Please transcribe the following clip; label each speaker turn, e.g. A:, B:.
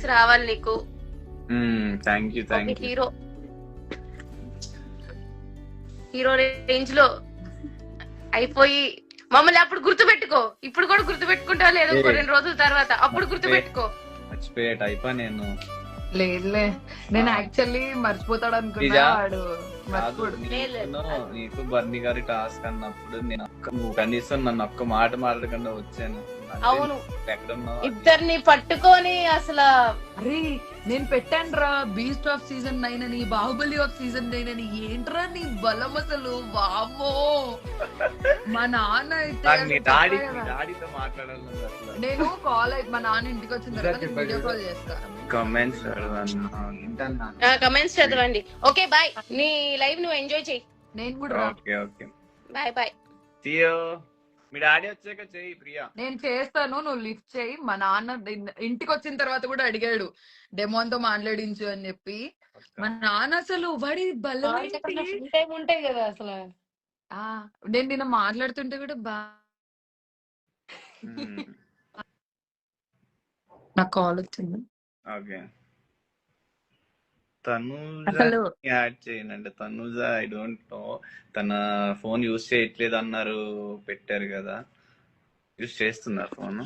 A: Blessings రావాలి నీకు.
B: Thank you
A: ఒక
B: థ్యాంక్ యూ.
A: హీరో రేంజ్ లో అయిపోయి మమ్మల్ని అప్పుడు గుర్తుపెట్టుకో. ఇప్పుడు కూడా గుర్తుపెట్టుకుంటావా లేదో
B: ఏ.
A: 2 రోజుల తర్వాత అప్పుడు గుర్తుపెట్టుకో.
B: మర్చిపోయేట అయిపోయి నేను
C: లేదులే, నేను యాక్చువల్లీ మర్చిపోతాడు అనుకున్నా.
B: నిజా?
C: వాడు
B: కాదు,
C: మర్చిపోడు.
B: నీకు బర్ని గారి టాస్క్ అన్నప్పుడు నేను నువ్వు కనీసం నన్ను ఒక్క మాట మాట్లాడకుండా వచ్చాను.
A: అవును,
B: ఎక్కడున్నావు?
A: ఇద్దరిని పట్టుకొని అసలు
C: అరే నేను పెట్టాను రా బీస్ట్ ఆఫ్ సీజన్ 9 అని, బాహుబలి ఆఫ్ సీజన్ 9 అని. ఏంట్రా నీ బలం అసలు, వామ్మో. మా నాన్న అయితే
B: నాకు నీ
C: అసలు
B: డాడీ
C: చెప్పాడు కదా.
B: డాడీతో మాట్లాడాలి అసలు.
C: నేను కాల్ మా నాన్న ఇంటికి వచ్చిన తర్వాత వీడియో కాల్ చేస్తా.
B: కమెంట్స్
A: కమెంట్స్ చదవండి. ఓకే బాయ్, నీ లైవ్ నువ్వు ఎంజాయ్ చెయ్యి.
C: నేను కూడా రా.
B: Okay okay
A: bye bye.
B: Ciao. మీ డాడీ వచ్చాక చెయ్యి ప్రియా.
C: నేను చేస్తాను, నువ్వు లిఫ్ట్ చేయి. మా నాన్న ఇంటికి వచ్చిన తర్వాత కూడా అడిగాడు డెమోన్ తో మాట్లాడించు అని చెప్పి. మా నాన్న అసలు వాడి బలం ఏంటి?
A: ఉంటాయి కదా అసలు.
C: నేను నిన్న మాట్లాడుతుంటే కూడా నాకు కాల్ వచ్చింది.
B: ఓకే, తనూజ
C: అసలు
B: యాడ్ చేయనండి. తనూజ ఐ డోంట్ నో, తన ఫోన్ యూజ్ చేయట్లేదు అన్నారు, పెట్టారు కదా. యూజ్ చేస్తున్నారు ఫోన్.